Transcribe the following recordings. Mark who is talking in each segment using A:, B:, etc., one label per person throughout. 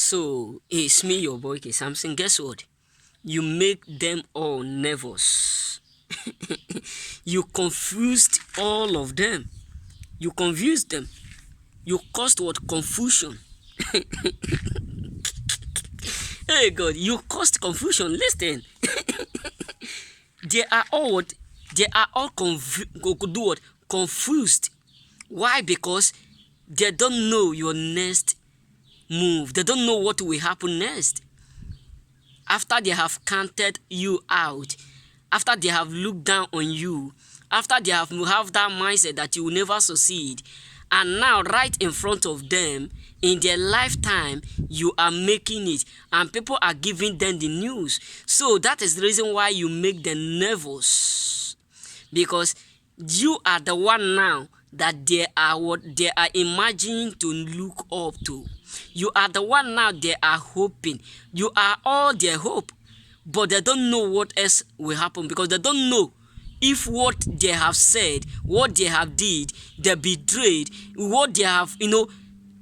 A: So it's me, your boy K Samson. Guess what? You make them all nervous. You confused all of them. You confused them. You caused what? Confusion. Hey God, you caused confusion. Listen. They are all what? They are all confused. Why? Because they don't know your next move. They don't know what will happen next. After they have counted you out, after they have looked down on you, after they have that mindset that you will never succeed, and now right in front of them, in their lifetime, you are making it, and people are giving them the news. So that is the reason why you make them nervous, because you are the one now that they are imagining to look up to. You are the one now they are hoping. You are all their hope, but they don't know what else will happen, because they don't know if what they have said, what they have did, they betrayed, what they have,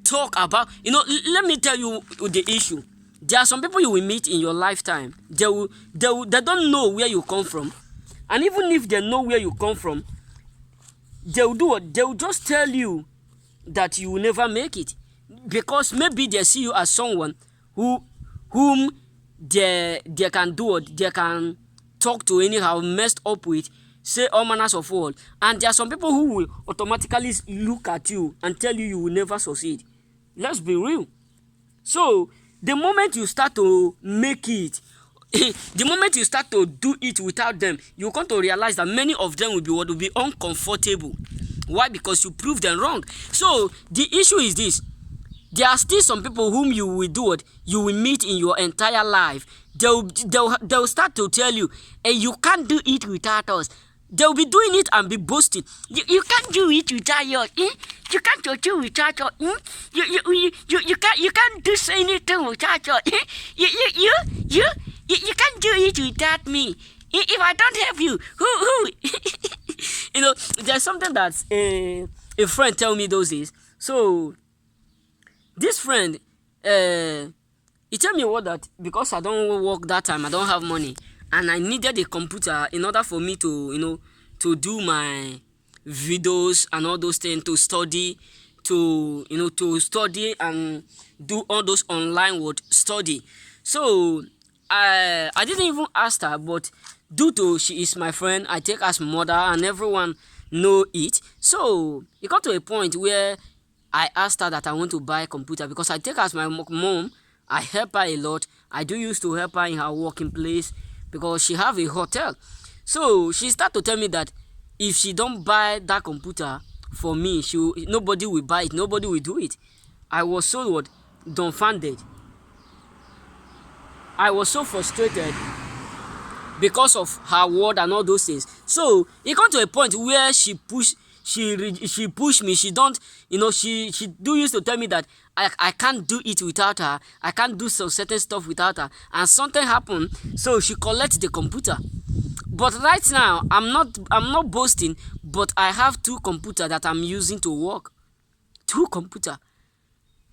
A: talk about. Let me tell you the issue. There are some people you will meet in your lifetime. They don't know where you come from, and even if they know where you come from, they will do what? They will just tell you that you will never make it, because maybe they see you as someone whom they can do what? They can talk to anyhow, messed up with, say all manners of words. And there are some people who will automatically look at you and tell you will never succeed. Let's be real. So the moment you start to make it, the moment you start to do it without them, you come to realize that many of them will be uncomfortable. Why? Because you proved them wrong. So the issue is this: there are still some people whom you will do it, you will meet in your entire life. They'll start to tell you, hey, you can't do it without us. They'll be doing it and be boasting. You can't do it without us. You can't do it without us. You can't do anything without us. You can't do it without me. If I don't help you, who? There's something that a friend tell me those days. So this friend, he tell me what, that because I don't work that time, I don't have money, and I needed a computer in order for me to to do my videos and all those things, to study, to study and do all those online study. So I didn't even ask her, but due to she is my friend, I take her as mother and everyone know it. So it got to a point where I asked her that I want to buy a computer, because I take her as my mom. I help her a lot. I do used to help her in her working place, because she have a hotel. So she start to tell me that if she don't buy that computer for me, nobody will buy it, nobody will do it. I was so dumbfounded. I was so frustrated because of her word and all those things. So it got to a point where she pushed me. She don't, she do used to tell me that I can't do it without her. I can't do some certain stuff without her. And something happened, so she collected the computer. But right now, I'm not boasting, but I have 2 computers that I'm using to work. 2 computers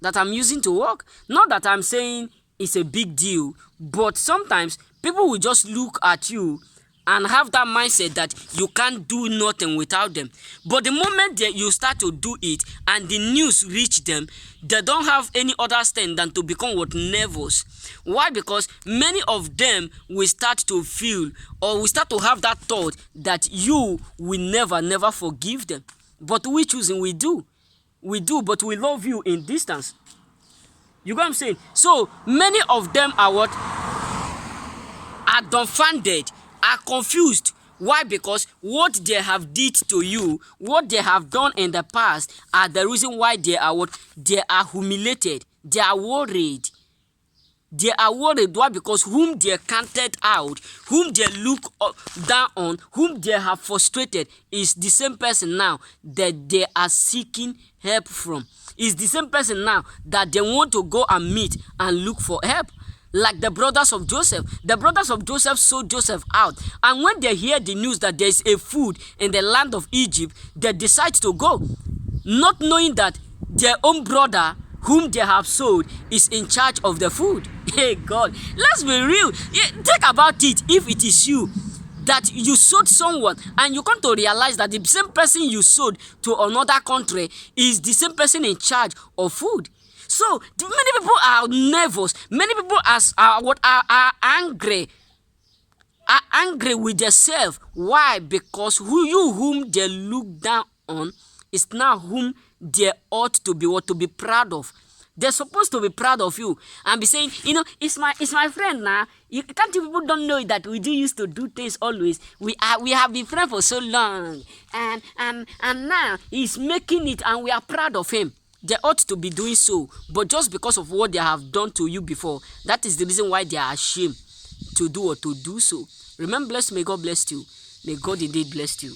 A: that I'm using to work. Not that I'm saying it's a big deal, but sometimes people will just look at you and have that mindset that you can't do nothing without them. But the moment that you start to do it and the news reach them, they don't have any other stand than to become nervous. Why? Because many of them will start to feel, or will start to have that thought that you will never forgive them. But we choosing, we do, but we love you in distance. You get what I'm saying? So many of them are dumbfounded, are confused. Why? Because what they have did to you, what they have done in the past, are the reason why they are they are humiliated. They are worried. They are worried. Why? Because whom they counted out, whom they look down on, whom they have frustrated, is the same person now that they are seeking help from. Is the same person now that they want to go and meet and look for help. Like the brothers of Joseph. The brothers of Joseph sold Joseph out. And when they hear the news that there is a food in the land of Egypt, they decide to go, not knowing that their own brother whom they have sold is in charge of the food. Hey God, let's be real. Yeah, think about it. If it is you that you sold someone and you come to realize that the same person you sold to another country is the same person in charge of food. So many people are nervous. Many people are angry. Are angry with themselves. Why? Because whom they look down on is now whom they ought to be what to be proud of. They're supposed to be proud of you and be saying, it's my friend now. You can't you people don't know that we do used to do things always. We have been friends for so long, and now he's making it, and we are proud of him. They ought to be doing so, but just because of what they have done to you before, that is the reason why they are ashamed to do or to do so. Remain blessed. May God bless you. May God indeed bless you.